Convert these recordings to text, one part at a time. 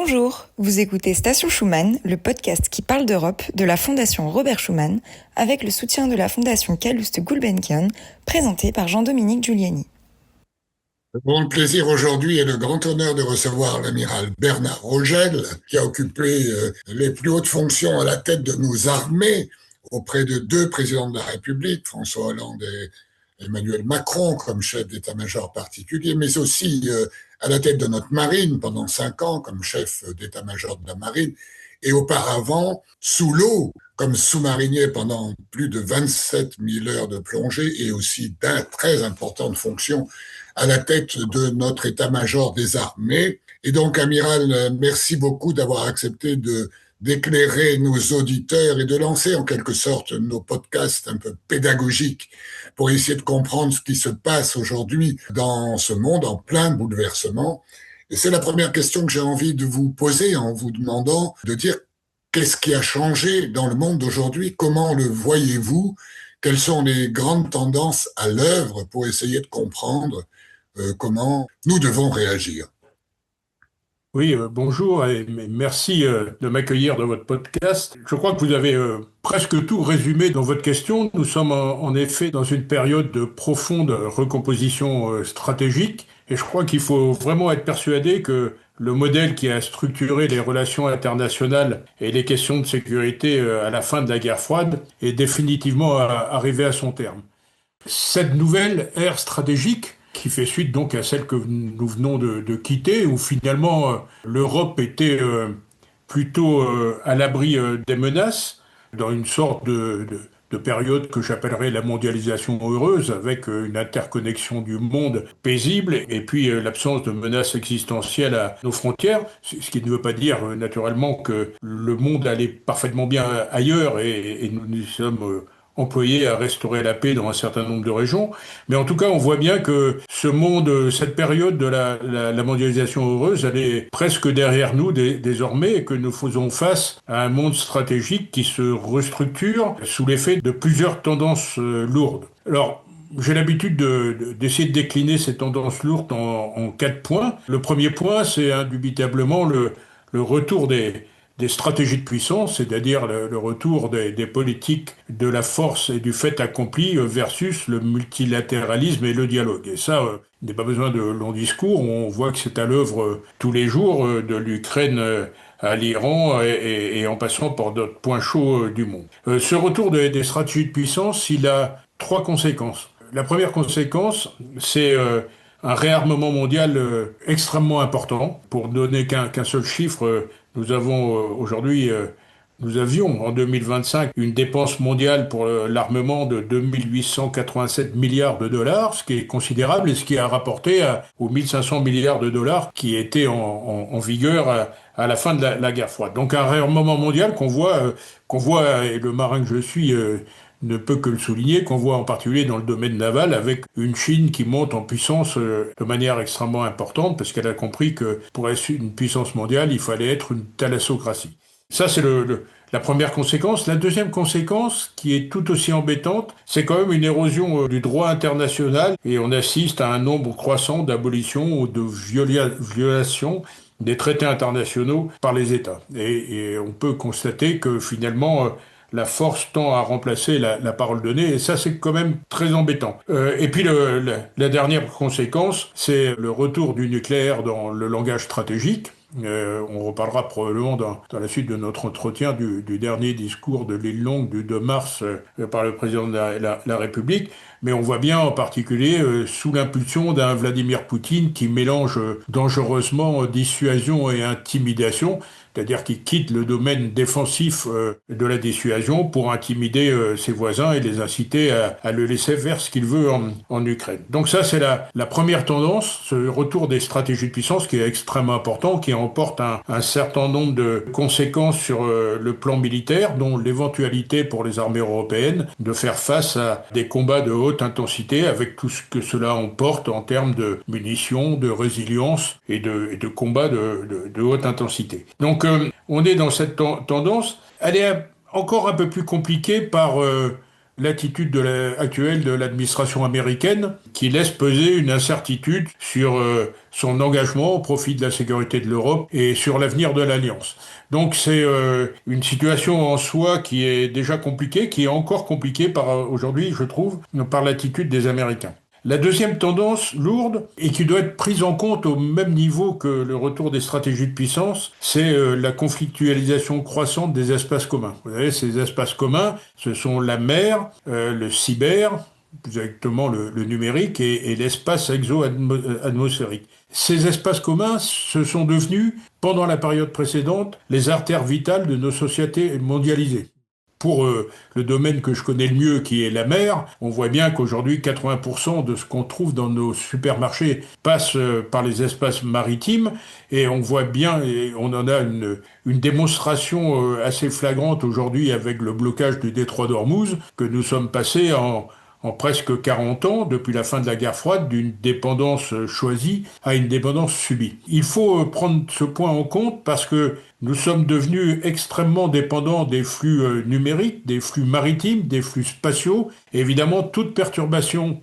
Bonjour, vous écoutez Station Schumann, le podcast qui parle d'Europe de la Fondation Robert Schuman, avec le soutien de la Fondation Calouste Gulbenkian, présenté par Jean-Dominique Giuliani. Le grand plaisir aujourd'hui et le grand honneur de recevoir l'amiral Bernard Rogel, qui a occupé les plus hautes fonctions à la tête de nos armées auprès de deux présidents de la République, François Hollande et Emmanuel Macron, comme chef d'état-major particulier, mais aussi à la tête de notre marine pendant 5 ans comme chef d'état-major de la marine, et auparavant sous l'eau comme sous-marinier pendant plus de 27 000 heures de plongée et aussi très importante fonction à la tête de notre état-major des armées. Et donc, amiral, merci beaucoup d'avoir accepté d'éclairer nos auditeurs et de lancer en quelque sorte nos podcasts un peu pédagogiques pour essayer de comprendre ce qui se passe aujourd'hui dans ce monde en plein bouleversement. Et c'est la première question que j'ai envie de vous poser en vous demandant de dire qu'est-ce qui a changé dans le monde d'aujourd'hui, comment le voyez-vous, quelles sont les grandes tendances à l'œuvre pour essayer de comprendre comment nous devons réagir. Oui, bonjour et merci de m'accueillir dans votre podcast. Je crois que vous avez presque tout résumé dans votre question. Nous sommes en effet dans une période de profonde recomposition stratégique et je crois qu'il faut vraiment être persuadé que le modèle qui a structuré les relations internationales et les questions de sécurité à la fin de la guerre froide est définitivement arrivé à son terme. Cette nouvelle ère stratégique qui fait suite donc à celle que nous venons de quitter, où finalement l'Europe était plutôt à l'abri des menaces, dans une sorte de période que j'appellerais la mondialisation heureuse, avec une interconnexion du monde paisible, et puis l'absence de menaces existentielles à nos frontières, ce qui ne veut pas dire naturellement que le monde allait parfaitement bien ailleurs, et nous sommes employés à restaurer la paix dans un certain nombre de régions. Mais en tout cas, on voit bien que ce monde, cette période de la mondialisation heureuse, elle est presque derrière nous désormais et que nous faisons face à un monde stratégique qui se restructure sous l'effet de plusieurs tendances lourdes. Alors, j'ai l'habitude d'essayer de décliner ces tendances lourdes en 4 points. Le premier point, c'est indubitablement le retour des stratégies de puissance, c'est-à-dire le retour des politiques de la force et du fait accompli versus le multilatéralisme et le dialogue. Et ça, il n'est pas besoin de longs discours, on voit que c'est à l'œuvre tous les jours, de l'Ukraine à l'Iran et en passant par d'autres points chauds du monde. Ce retour des stratégies de puissance, il a 3 conséquences. La première conséquence, c'est un réarmement mondial extrêmement important. Pour donner qu'un seul chiffre, nous avions en 2025 une dépense mondiale pour l'armement de 2887 milliards de dollars, ce qui est considérable et ce qui a rapporté aux 1500 milliards de dollars qui étaient en vigueur à la fin de la guerre froide. Donc un réarmement mondial qu'on voit, et le marin que je suis ne peut que le souligner, qu'on voit en particulier dans le domaine naval, avec une Chine qui monte en puissance de manière extrêmement importante, parce qu'elle a compris que pour être une puissance mondiale, il fallait être une thalassocratie. Ça, c'est la première conséquence. La deuxième conséquence, qui est tout aussi embêtante, c'est quand même une érosion du droit international, et on assiste à un nombre croissant d'abolitions ou de violations des traités internationaux par les États. Et on peut constater que finalement, la force tend à remplacer la parole donnée, et ça, c'est quand même très embêtant. Et puis, la dernière conséquence, c'est le retour du nucléaire dans le langage stratégique. On reparlera probablement dans la suite de notre entretien du dernier discours de l'île Longue du 2 mars par le président de la République. Mais on voit bien en particulier sous l'impulsion d'un Vladimir Poutine qui mélange dangereusement dissuasion et intimidation, c'est-à-dire qu'il quitte le domaine défensif de la dissuasion pour intimider ses voisins et les inciter à le laisser faire ce qu'il veut en Ukraine. Donc ça, c'est la première tendance, ce retour des stratégies de puissance qui est extrêmement important, qui emporte un certain nombre de conséquences sur le plan militaire, dont l'éventualité pour les armées européennes de faire face à des combats de haute intensité avec tout ce que cela emporte en termes de munitions, de résilience et de combats de haute intensité. Donc on est dans cette tendance. Elle est encore un peu plus compliquée par l'attitude actuelle de l'administration américaine qui laisse peser une incertitude sur son engagement au profit de la sécurité de l'Europe et sur l'avenir de l'Alliance. Donc c'est une situation en soi qui est déjà compliquée, qui est encore compliquée aujourd'hui, je trouve, par l'attitude des Américains. La deuxième tendance lourde, et qui doit être prise en compte au même niveau que le retour des stratégies de puissance, c'est la conflictualisation croissante des espaces communs. Vous savez, ces espaces communs, ce sont la mer, le cyber, plus exactement le numérique, et l'espace exo-atmosphérique. Ces espaces communs se sont devenus, pendant la période précédente, les artères vitales de nos sociétés mondialisées. Pour le domaine que je connais le mieux, qui est la mer, on voit bien qu'aujourd'hui, 80% de ce qu'on trouve dans nos supermarchés passe par les espaces maritimes, et on voit bien, et on en a une démonstration assez flagrante aujourd'hui avec le blocage du détroit d'Ormuz, que nous sommes passés en presque 40 ans, depuis la fin de la guerre froide, d'une dépendance choisie à une dépendance subie. Il faut prendre ce point en compte parce que nous sommes devenus extrêmement dépendants des flux numériques, des flux maritimes, des flux spatiaux. Et évidemment, toute perturbation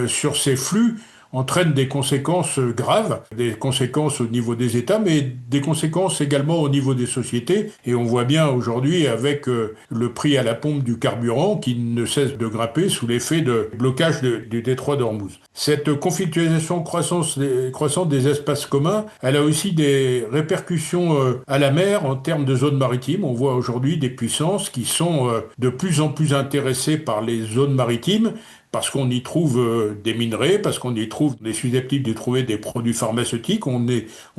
sur ces flux entraîne des conséquences graves, des conséquences au niveau des États, mais des conséquences également au niveau des sociétés. Et on voit bien aujourd'hui avec le prix à la pompe du carburant qui ne cesse de grimper sous l'effet de blocage du détroit d'Ormuz. Cette conflictualisation croissante des espaces communs, elle a aussi des répercussions à la mer en termes de zones maritimes. On voit aujourd'hui des puissances qui sont de plus en plus intéressées par les zones maritimes, parce qu'on y trouve des minerais, parce qu'on y trouve des susceptibles de trouver des produits pharmaceutiques, on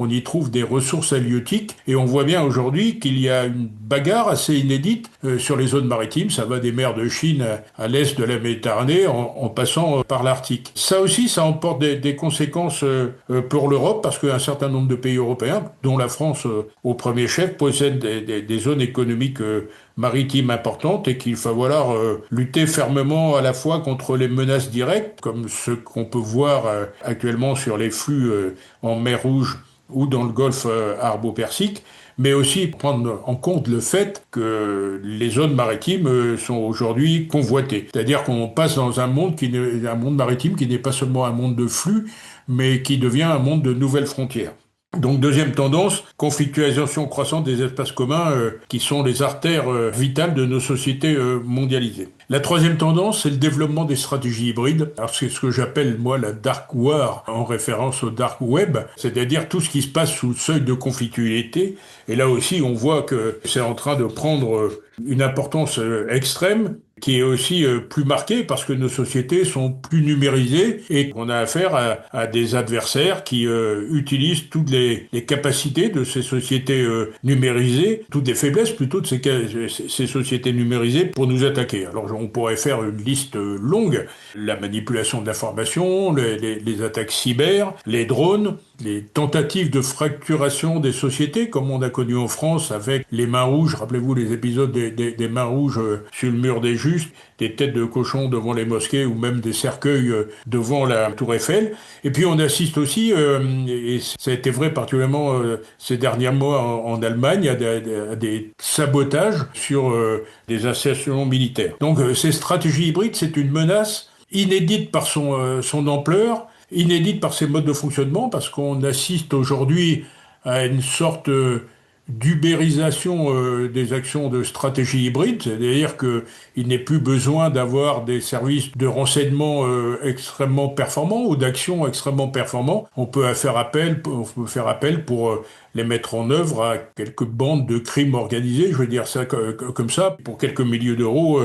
y trouve des ressources halieutiques, et on voit bien aujourd'hui qu'il y a une bagarre assez inédite sur les zones maritimes. Ça va des mers de Chine à l'est de la Méditerranée, en passant par l'Arctique. Ça aussi, ça emporte des conséquences pour l'Europe, parce qu'un certain nombre de pays européens, dont la France au premier chef, possèdent des zones économiques maritimes importantes, et qu'il va falloir lutter fermement à la fois contre les menaces directes, comme ce qu'on peut voir actuellement sur les flux en mer Rouge ou dans le golfe arabo-persique, mais aussi prendre en compte le fait que les zones maritimes sont aujourd'hui convoitées. C'est-à-dire qu'on passe dans un monde maritime qui n'est pas seulement un monde de flux, mais qui devient un monde de nouvelles frontières. Donc deuxième tendance, conflictualisation croissante des espaces communs qui sont les artères vitales de nos sociétés mondialisées. La troisième tendance, c'est le développement des stratégies hybrides. Alors c'est ce que j'appelle moi la dark war, en référence au dark web, c'est-à-dire tout ce qui se passe sous le seuil de conflictualité. Et là aussi, on voit que c'est en train de prendre une importance extrême, qui est aussi plus marquée parce que nos sociétés sont plus numérisées et qu'on a affaire à des adversaires qui utilisent toutes les capacités de ces sociétés numérisées, toutes les faiblesses plutôt de ces sociétés numérisées pour nous attaquer. Alors on pourrait faire une liste longue: la manipulation de l'information, les attaques cyber, les drones, les tentatives de fracturation des sociétés, comme on a connu en France avec les mains rouges. Rappelez-vous les épisodes des mains rouges sur le mur des Justes, des têtes de cochons devant les mosquées ou même des cercueils devant la tour Eiffel. Et puis on assiste aussi, et ça a été vrai particulièrement ces derniers mois en Allemagne, à des sabotages sur des installations militaires. Donc ces stratégies hybrides, c'est une menace inédite par son ampleur, inédite par ses modes de fonctionnement, parce qu'on assiste aujourd'hui à une sorte d'ubérisation des actions de stratégie hybride, c'est-à-dire qu'il n'est plus besoin d'avoir des services de renseignement extrêmement performants ou d'actions extrêmement performants. On peut faire appel pour les mettre en œuvre à quelques bandes de crimes organisés, je veux dire ça comme ça, pour quelques milliers d'euros,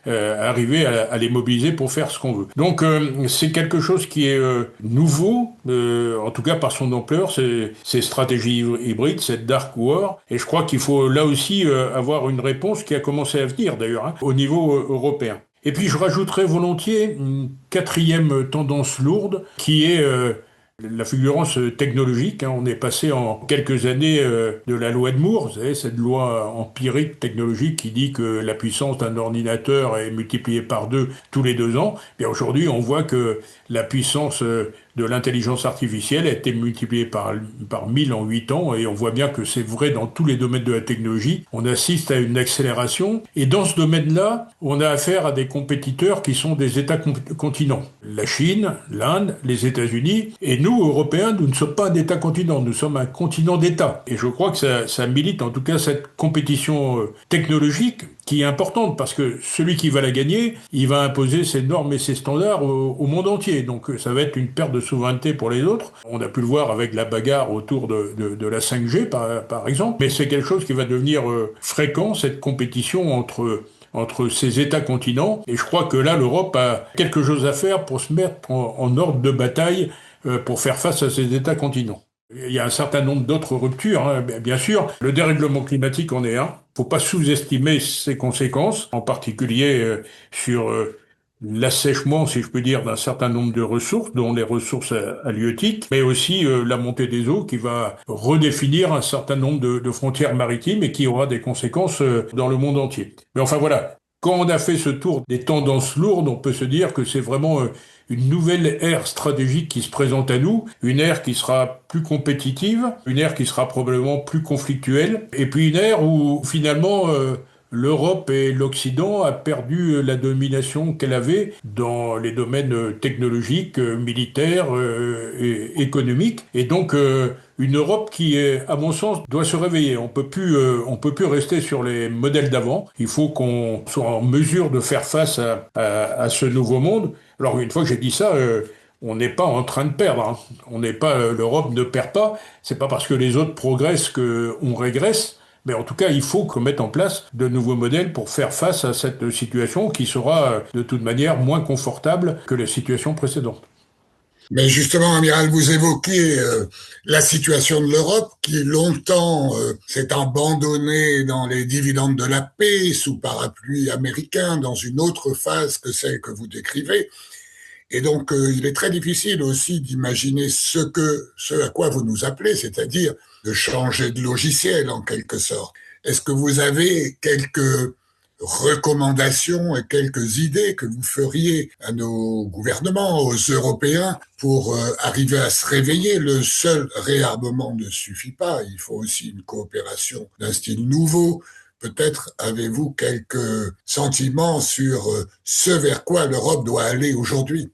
arriver à les mobiliser pour faire ce qu'on veut. Donc c'est quelque chose qui est nouveau, en tout cas par son ampleur, ces stratégies hybrides, cette dark war, et je crois qu'il faut là aussi avoir une réponse qui a commencé à venir d'ailleurs, au niveau européen. Et puis je rajouterais volontiers une quatrième tendance lourde qui est la fulgurance technologique. On est passé en quelques années de la loi de Moore, vous savez, cette loi empirique technologique qui dit que la puissance d'un ordinateur est multipliée par 2 tous les 2 ans. Bien aujourd'hui, on voit que la puissance de l'intelligence artificielle a été multiplié par 1000 en 8 ans, et on voit bien que c'est vrai dans tous les domaines de la technologie. On assiste à une accélération, et dans ce domaine-là, on a affaire à des compétiteurs qui sont des États-continents. La Chine, l'Inde, les États-Unis, et nous, Européens, nous ne sommes pas un État-continent, nous sommes un continent d'États. Et je crois que ça milite en tout cas cette compétition technologique qui est importante, parce que celui qui va la gagner, il va imposer ses normes et ses standards au monde entier. Donc ça va être une perte de souveraineté pour les autres. On a pu le voir avec la bagarre autour de la 5G, par exemple. Mais c'est quelque chose qui va devenir fréquent, cette compétition entre ces États-continents. Et je crois que là, l'Europe a quelque chose à faire pour se mettre en ordre de bataille pour faire face à ces États-continents. Il y a un certain nombre d'autres ruptures, hein. Bien sûr. Le dérèglement climatique en est un. Faut pas sous-estimer ses conséquences, en particulier sur l'assèchement, si je peux dire, d'un certain nombre de ressources, dont les ressources halieutiques, mais aussi la montée des eaux qui va redéfinir un certain nombre de frontières maritimes et qui aura des conséquences dans le monde entier. Mais enfin voilà. Quand on a fait ce tour des tendances lourdes, on peut se dire que c'est vraiment une nouvelle ère stratégique qui se présente à nous, une ère qui sera plus compétitive, une ère qui sera probablement plus conflictuelle, et puis une ère où finalement l'Europe et l'Occident a perdu la domination qu'elle avait dans les domaines technologiques, militaires et économiques, et donc une Europe qui, à mon sens, doit se réveiller. On peut plus rester sur les modèles d'avant. Il faut qu'on soit en mesure de faire face à ce nouveau monde. Alors, une fois que j'ai dit ça, on n'est pas en train de perdre, hein. On n'est pas, l'Europe ne perd pas. C'est pas parce que les autres progressent qu'on régresse. Mais en tout cas, il faut qu'on mette en place de nouveaux modèles pour faire face à cette situation qui sera, de toute manière, moins confortable que la situation précédente. Mais justement, amiral, vous évoquiez la situation de l'Europe qui longtemps s'est abandonnée dans les dividendes de la paix sous parapluie américain dans une autre phase que celle que vous décrivez. Et donc, il est très difficile aussi d'imaginer ce à quoi vous nous appelez, c'est-à-dire de changer de logiciel en quelque sorte. Est-ce que vous avez quelques recommandations et quelques idées que vous feriez à nos gouvernements, aux Européens, pour arriver à se réveiller? Le seul réarmement ne suffit pas, il faut aussi une coopération d'un style nouveau. Peut-être avez-vous quelques sentiments sur ce vers quoi l'Europe doit aller aujourd'hui?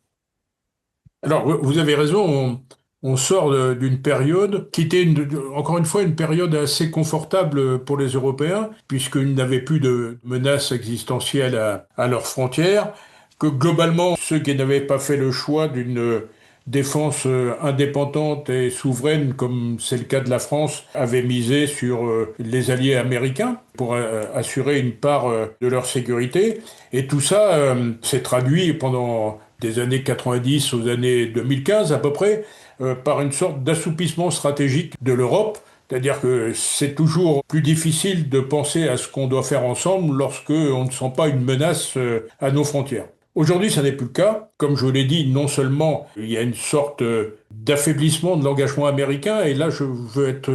Alors, vous avez raison, on sort d'une période qui était, encore une fois, une période assez confortable pour les Européens, puisqu'ils n'avaient plus de menaces existentielles à leurs frontières, que globalement, ceux qui n'avaient pas fait le choix d'une défense indépendante et souveraine, comme c'est le cas de la France, avaient misé sur les alliés américains pour assurer une part de leur sécurité. Et tout ça s'est traduit pendant des années 90 aux années 2015 à peu près, par une sorte d'assoupissement stratégique de l'Europe. C'est-à-dire que c'est toujours plus difficile de penser à ce qu'on doit faire ensemble lorsque on ne sent pas une menace à nos frontières. Aujourd'hui, ça n'est plus le cas. Comme je vous l'ai dit, non seulement il y a une sorte d'affaiblissement de l'engagement américain, et là je veux être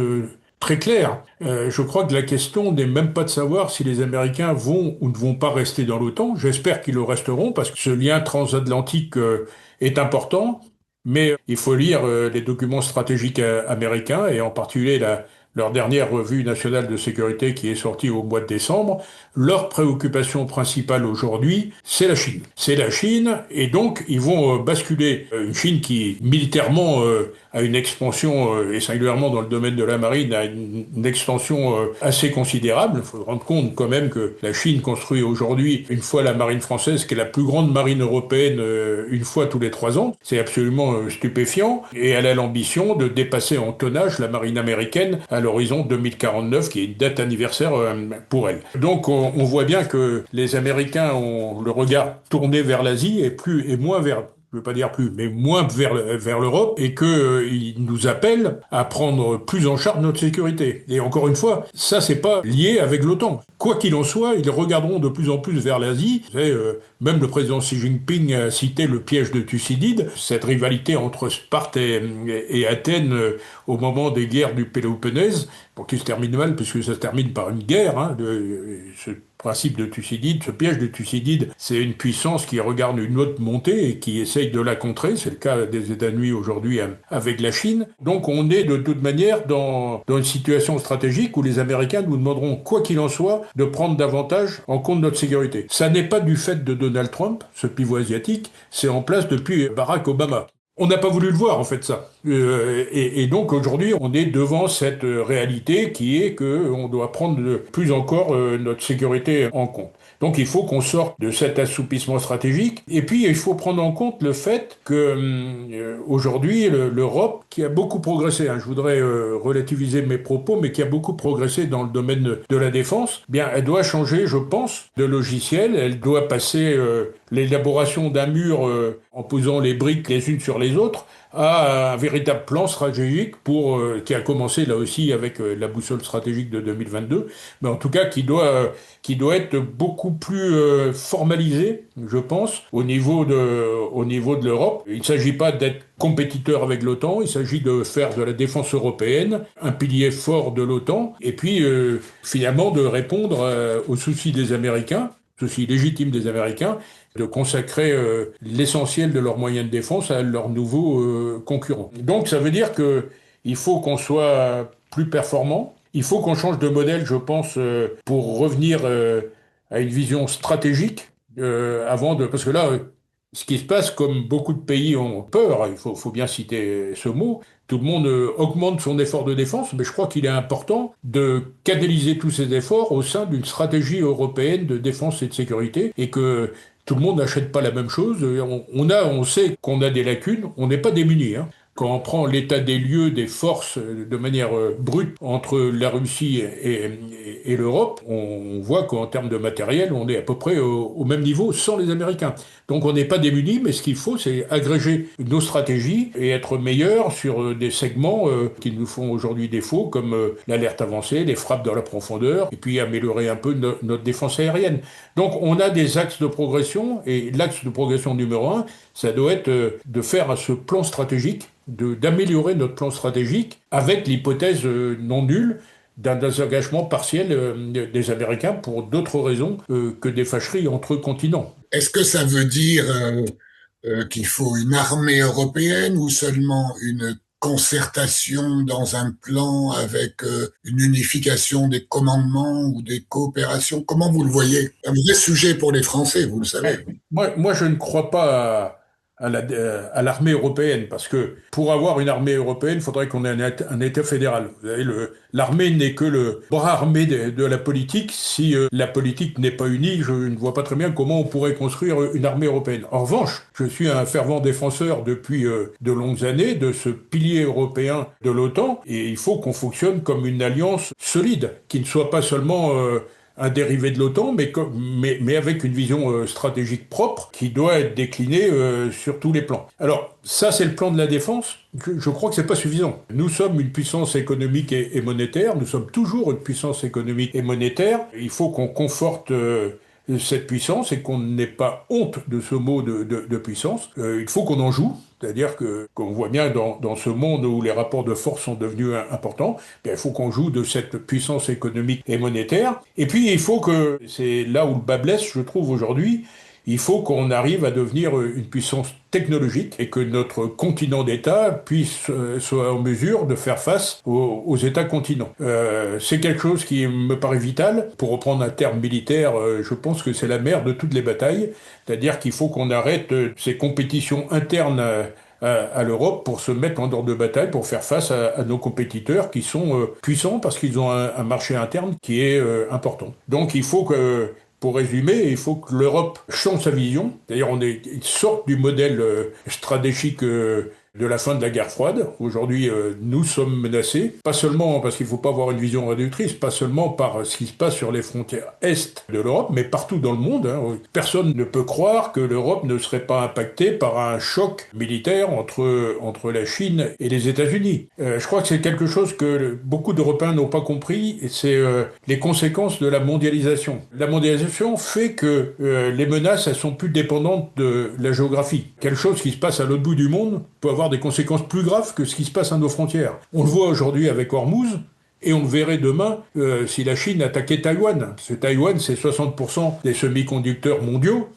très clair. Je crois que la question n'est même pas de savoir si les Américains vont ou ne vont pas rester dans l'OTAN. J'espère qu'ils le resteront parce que ce lien transatlantique est important. Mais il faut lire les documents stratégiques américains et en particulier leur dernière revue nationale de sécurité qui est sortie au mois de décembre. Leur préoccupation principale aujourd'hui, c'est la Chine. C'est la Chine et donc ils vont basculer une Chine qui militairement a une expansion et singulièrement dans le domaine de la marine a une extension assez considérable. Il faut se rendre compte quand même que la Chine construit aujourd'hui une fois la marine française qui est la plus grande marine européenne une fois tous les 3 ans. C'est absolument stupéfiant et elle a l'ambition de dépasser en tonnage la marine américaine à l'horizon 2049 qui est une date anniversaire pour elle. Donc on voit bien que les Américains ont le regard tourné vers l'Asie et moins vers, je veux pas dire plus, mais moins vers l'Europe et qu'ils nous appellent à prendre plus en charge notre sécurité. Et encore une fois, ça c'est pas lié avec l'OTAN. Quoi qu'il en soit, ils regarderont de plus en plus vers l'Asie. Vous savez, même le président Xi Jinping a cité le piège de Thucydide, cette rivalité entre Sparte et Athènes au moment des guerres du Péloponnèse, pour qui se termine mal puisque ça se termine par une guerre, hein, ce principe de Thucydide, ce piège de Thucydide, c'est une puissance qui regarde une autre montée et qui essaye de la contrer. C'est le cas des États-Unis aujourd'hui avec la Chine. Donc on est de toute manière dans une situation stratégique où les Américains nous demanderont, quoi qu'il en soit, de prendre davantage en compte notre sécurité. Ça n'est pas du fait de Donald Trump, ce pivot asiatique, c'est en place depuis Barack Obama. On n'a pas voulu le voir, en fait, ça. Et donc, aujourd'hui, on est devant cette réalité qui est qu'on doit prendre plus encore notre sécurité en compte. Donc, il faut qu'on sorte de cet assoupissement stratégique. Et puis, il faut prendre en compte le fait que aujourd'hui, l'Europe, qui a beaucoup progressé, je voudrais relativiser mes propos, mais qui a beaucoup progressé dans le domaine de la défense, bien, elle doit changer, je pense, de logiciel. Elle doit passer l'élaboration d'un mur en posant les briques les unes sur les autres à un véritable plan stratégique qui a commencé là aussi avec la boussole stratégique de 2022, mais en tout cas qui doit être beaucoup plus formalisé, je pense, au niveau de l'Europe. Il ne s'agit pas d'être compétiteur avec l'OTAN, il s'agit de faire de la défense européenne un pilier fort de l'OTAN, et puis finalement de répondre aux soucis des Américains, soucis légitimes des Américains, de consacrer l'essentiel de leurs moyens de défense à leurs nouveaux concurrents. Donc ça veut dire qu'il faut qu'on soit plus performant, il faut qu'on change de modèle, je pense, pour revenir à une vision stratégique parce que là, ce qui se passe, comme beaucoup de pays ont peur, il faut bien citer ce mot, tout le monde augmente son effort de défense, mais je crois qu'il est important de canaliser tous ces efforts au sein d'une stratégie européenne de défense et de sécurité, et que tout le monde n'achète pas la même chose. On sait qu'on a des lacunes, on n'est pas démunis. Quand on prend l'état des lieux des forces de manière brute entre la Russie et l'Europe, on voit qu'en termes de matériel, on est à peu près au même niveau sans les Américains. Donc on n'est pas démunis, mais ce qu'il faut, c'est agréger nos stratégies et être meilleurs sur des segments qui nous font aujourd'hui défaut, comme l'alerte avancée, les frappes dans la profondeur, et puis améliorer un peu notre défense aérienne. Donc on a des axes de progression, et l'axe de progression numéro 1, ça doit être de faire ce plan stratégique, d'améliorer notre plan stratégique avec l'hypothèse non nulle d'un désengagement partiel des Américains pour d'autres raisons que des fâcheries entre continents. Est-ce que ça veut dire qu'il faut une armée européenne ou seulement une concertation dans un plan avec une unification des commandements ou des coopérations? Comment vous le voyez? Un vrai sujet pour les Français, vous le savez. Moi, je ne crois pas à l'armée européenne, parce que pour avoir une armée européenne, il faudrait qu'on ait un État fédéral. Vous savez, l'armée n'est que le bras armé de la politique. Si la politique n'est pas unie, je ne vois pas très bien comment on pourrait construire une armée européenne. En revanche, je suis un fervent défenseur depuis de longues années de ce pilier européen de l'OTAN, et il faut qu'on fonctionne comme une alliance solide, qui ne soit pas seulement un dérivé de l'OTAN, mais avec une vision stratégique propre qui doit être déclinée sur tous les plans. Alors, ça, c'est le plan de la défense. Je crois que c'est pas suffisant. Nous sommes une puissance économique et monétaire. Nous sommes toujours une puissance économique et monétaire. Il faut qu'on conforte cette puissance et qu'on n'ait pas honte de ce mot de puissance. Il faut qu'on en joue. C'est-à-dire qu'on voit bien dans ce monde où les rapports de force sont devenus importants, il faut qu'on joue de cette puissance économique et monétaire. Et puis il faut c'est là où le bas blesse, je trouve aujourd'hui, il faut qu'on arrive à devenir une puissance technologique et que notre continent d'États soit en mesure de faire face aux États continents. C'est quelque chose qui me paraît vital. Pour reprendre un terme militaire, je pense que c'est la mère de toutes les batailles. C'est-à-dire qu'il faut qu'on arrête ces compétitions internes à l'Europe pour se mettre en dehors de bataille, pour faire face à nos compétiteurs qui sont puissants parce qu'ils ont un marché interne qui est important. Donc il faut pour résumer, il faut que l'Europe change sa vision. D'ailleurs, on sorte du modèle stratégique de la fin de la guerre froide. Aujourd'hui, nous sommes menacés, pas seulement parce qu'il ne faut pas avoir une vision réductrice, pas seulement par ce qui se passe sur les frontières est de l'Europe, mais partout dans le monde. Personne ne peut croire que l'Europe ne serait pas impactée par un choc militaire entre la Chine et les États-Unis. Je crois que c'est quelque chose que beaucoup d'Européens n'ont pas compris, et c'est les conséquences de la mondialisation. La mondialisation fait que les menaces, elles sont plus dépendantes de la géographie. Quelque chose qui se passe à l'autre bout du monde peut avoir des conséquences plus graves que ce qui se passe à nos frontières. On le voit aujourd'hui avec Hormuz. Et on le verrait demain si la Chine attaquait Taïwan. Parce que Taïwan, c'est 60% des semi-conducteurs mondiaux.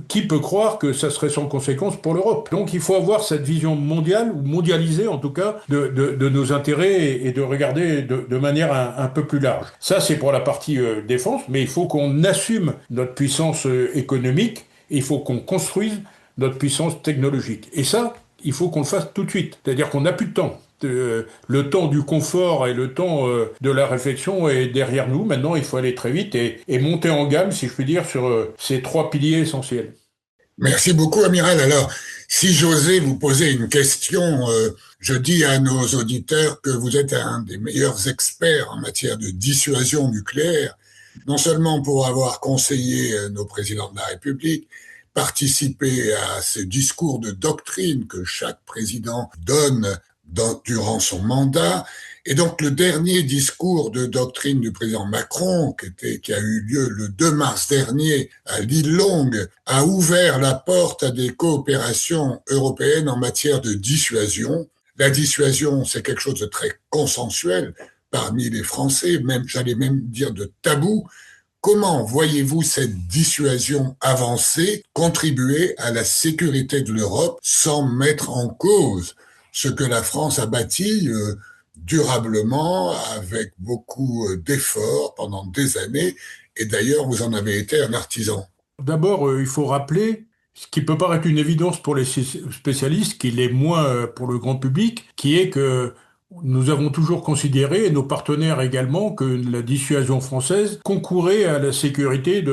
Qui peut croire que ça serait sans conséquence pour l'Europe? Donc il faut avoir cette vision mondiale, ou mondialisée en tout cas, de nos intérêts et de regarder de manière un peu plus large. Ça, c'est pour la partie défense, mais il faut qu'on assume notre puissance économique, et il faut qu'on construise notre puissance technologique. Et ça, il faut qu'on le fasse tout de suite. C'est-à-dire qu'on n'a plus de temps. Le temps du confort et le temps de la réflexion est derrière nous. Maintenant, il faut aller très vite et monter en gamme, si je puis dire, sur ces 3 piliers essentiels. Merci beaucoup, Amiral. Alors, si j'osais vous poser une question, je dis à nos auditeurs que vous êtes un des meilleurs experts en matière de dissuasion nucléaire, non seulement pour avoir conseillé nos présidents de la République, participé à ce discours de doctrine que chaque président donne durant son mandat. Et donc le dernier discours de doctrine du président Macron, qui a eu lieu le 2 mars dernier à l'île Longue, a ouvert la porte à des coopérations européennes en matière de dissuasion. La dissuasion, c'est quelque chose de très consensuel parmi les Français, j'allais même dire de tabou. Comment voyez-vous cette dissuasion avancée contribuer à la sécurité de l'Europe sans mettre en cause ce que la France a bâti durablement, avec beaucoup d'efforts pendant des années, et d'ailleurs vous en avez été un artisan? D'abord, il faut rappeler, ce qui peut paraître une évidence pour les spécialistes, qui l'est moins pour le grand public, qui est que nous avons toujours considéré, et nos partenaires également, que la dissuasion française concourait à la sécurité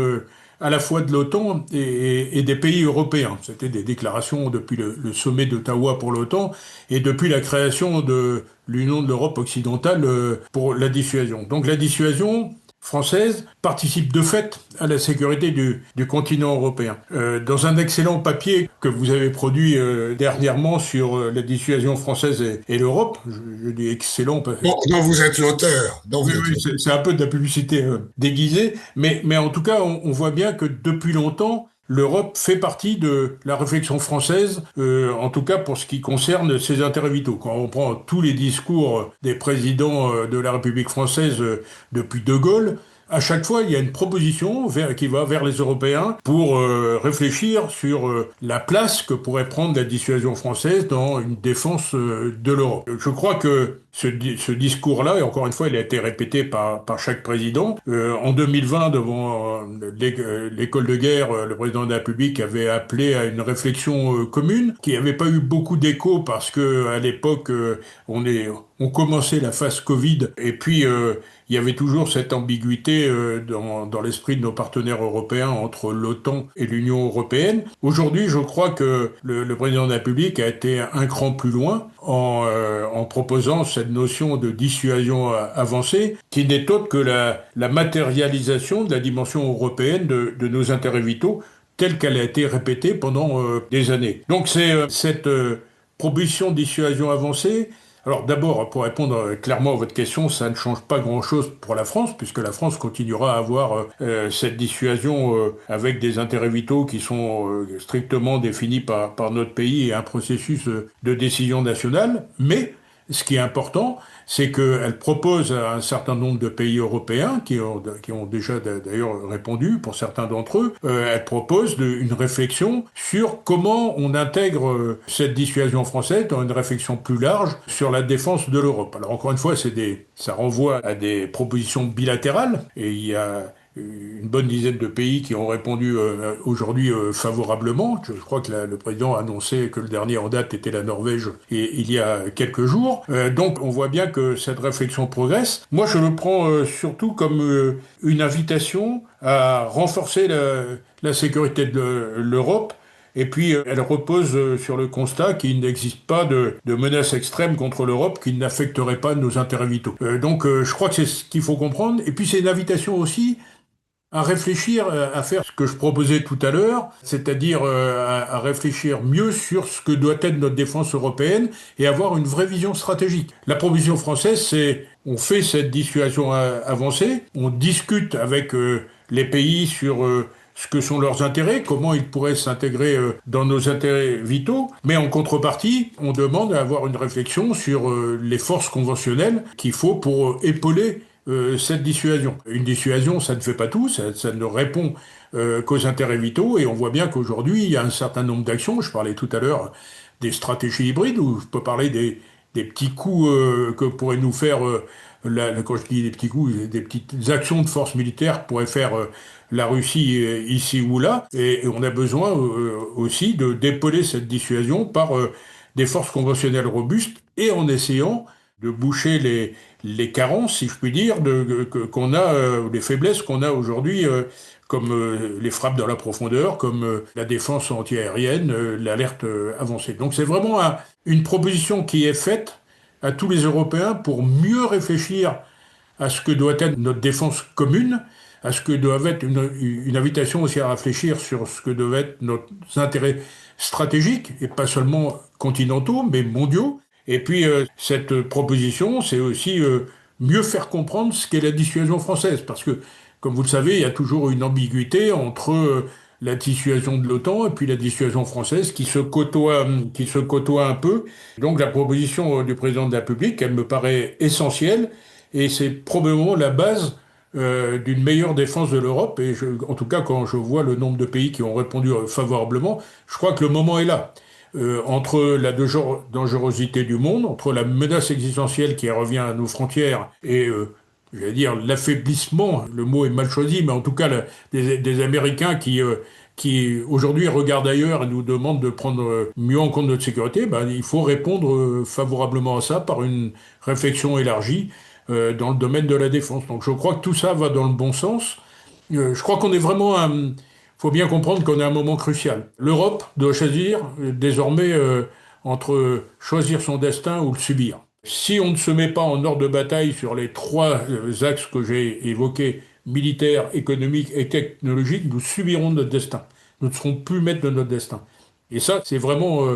à la fois de l'OTAN et des pays européens. C'était des déclarations depuis le sommet d'Ottawa pour l'OTAN et depuis la création de l'Union de l'Europe occidentale pour la dissuasion. Donc la dissuasion française participe de fait à la sécurité du continent européen. Dans un excellent papier que vous avez produit dernièrement sur la dissuasion française et l'Europe, je dis excellent parce que... dont vous êtes l'auteur. Oui, c'est un peu de la publicité déguisée, mais en tout cas, on voit bien que depuis longtemps, l'Europe fait partie de la réflexion française, en tout cas pour ce qui concerne ses intérêts vitaux. Quand on prend tous les discours des présidents de la République française depuis De Gaulle, à chaque fois, il y a une proposition qui va vers les Européens pour réfléchir sur la place que pourrait prendre la dissuasion française dans une défense de l'Europe. Je crois que ce discours-là, et encore une fois, il a été répété par chaque président. En 2020, devant l'école de guerre, le président de la République avait appelé à une réflexion commune, qui n'avait pas eu beaucoup d'écho parce que à l'époque, on commençait la phase Covid, et puis il y avait toujours cette ambiguïté dans l'esprit de nos partenaires européens entre l'OTAN et l'Union européenne. Aujourd'hui, je crois que le président de la République a été un cran plus loin en proposant cette notion de dissuasion avancée, qui n'est autre que la matérialisation de la dimension européenne de nos intérêts vitaux, telle qu'elle a été répétée pendant des années. Donc c'est cette proposition de dissuasion avancée. Alors d'abord, pour répondre clairement à votre question, ça ne change pas grand-chose pour la France, puisque la France continuera à avoir cette dissuasion avec des intérêts vitaux qui sont strictement définis par notre pays et un processus de décision nationale. Mais ce qui est important, c'est qu'elle propose à un certain nombre de pays européens qui ont déjà d'ailleurs répondu pour certains d'entre eux, elle propose une réflexion sur comment on intègre cette dissuasion française dans une réflexion plus large sur la défense de l'Europe. Alors encore une fois, ça renvoie à des propositions bilatérales, et il y a une bonne dizaine de pays qui ont répondu aujourd'hui favorablement. Je crois que le président a annoncé que le dernier en date était la Norvège il y a quelques jours. Donc on voit bien que cette réflexion progresse. Moi je le prends surtout comme une invitation à renforcer la sécurité de l'Europe. Et puis, elle repose sur le constat qu'il n'existe pas de menace extrême contre l'Europe qui n'affecterait pas nos intérêts vitaux. Donc, je crois que c'est ce qu'il faut comprendre. Et puis, c'est une invitation aussi à réfléchir, à faire ce que je proposais tout à l'heure, c'est-à-dire à réfléchir mieux sur ce que doit être notre défense européenne et avoir une vraie vision stratégique. La proposition française, c'est on fait cette dissuasion avancée, on discute avec les pays sur ce que sont leurs intérêts, comment ils pourraient s'intégrer dans nos intérêts vitaux. Mais en contrepartie, on demande à avoir une réflexion sur les forces conventionnelles qu'il faut pour épauler cette dissuasion. Une dissuasion, ça ne fait pas tout, ça ne répond qu'aux intérêts vitaux, et on voit bien qu'aujourd'hui, il y a un certain nombre d'actions. Je parlais tout à l'heure des stratégies hybrides, ou je peux parler des petits coups que pourrait nous faire, quand je dis des petits coups, des petites actions de force militaire pourrait faire la Russie ici ou là, et on a besoin aussi d'épauler cette dissuasion par des forces conventionnelles robustes, et en essayant de boucher les carences, si je puis dire, qu'on a, les faiblesses qu'on a aujourd'hui, comme les frappes dans la profondeur, comme la défense antiaérienne, l'alerte avancée. Donc c'est vraiment une proposition qui est faite à tous les Européens pour mieux réfléchir à ce que doit être notre défense commune, à ce que doit être une invitation aussi à réfléchir sur ce que doivent être nos intérêts stratégiques, et pas seulement continentaux, mais mondiaux. Et puis, cette proposition, c'est aussi mieux faire comprendre ce qu'est la dissuasion française. Parce que, comme vous le savez, il y a toujours une ambiguïté entre la dissuasion de l'OTAN et puis la dissuasion française qui se côtoient un peu. Donc, la proposition du président de la République, elle me paraît essentielle, et c'est probablement la base d'une meilleure défense de l'Europe. Et en tout cas, quand je vois le nombre de pays qui ont répondu favorablement, je crois que le moment est là. Entre la dangerosité du monde, entre la menace existentielle qui revient à nos frontières et, j'allais dire, l'affaiblissement, le mot est mal choisi, mais en tout cas des Américains qui aujourd'hui regardent ailleurs et nous demandent de prendre mieux en compte notre sécurité, ben, il faut répondre favorablement à ça par une réflexion élargie dans le domaine de la défense. Donc je crois que tout ça va dans le bon sens. Je crois qu'on est vraiment faut bien comprendre qu'on est à un moment crucial. L'Europe doit choisir désormais entre choisir son destin ou le subir. Si on ne se met pas en ordre de bataille sur les trois axes que j'ai évoqués, militaire, économique et technologique, nous subirons notre destin. Nous ne serons plus maîtres de notre destin. Et ça, c'est vraiment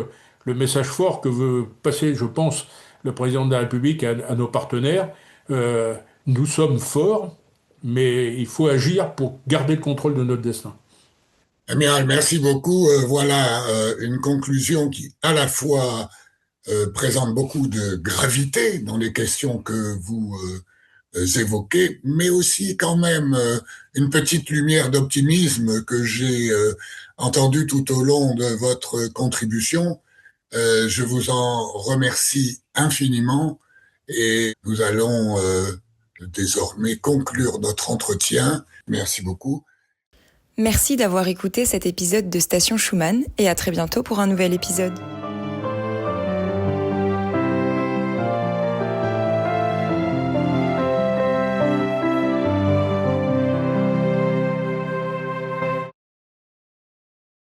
le message fort que veut passer, je pense, le président de la République à nos partenaires. Nous sommes forts, mais il faut agir pour garder le contrôle de notre destin. Amiral, merci beaucoup. Voilà une conclusion qui, à la fois, présente beaucoup de gravité dans les questions que vous évoquez, mais aussi quand même une petite lumière d'optimisme que j'ai entendue tout au long de votre contribution. Je vous en remercie infiniment, et nous allons désormais conclure notre entretien. Merci beaucoup. Merci d'avoir écouté cet épisode de Station Schumann, et à très bientôt pour un nouvel épisode.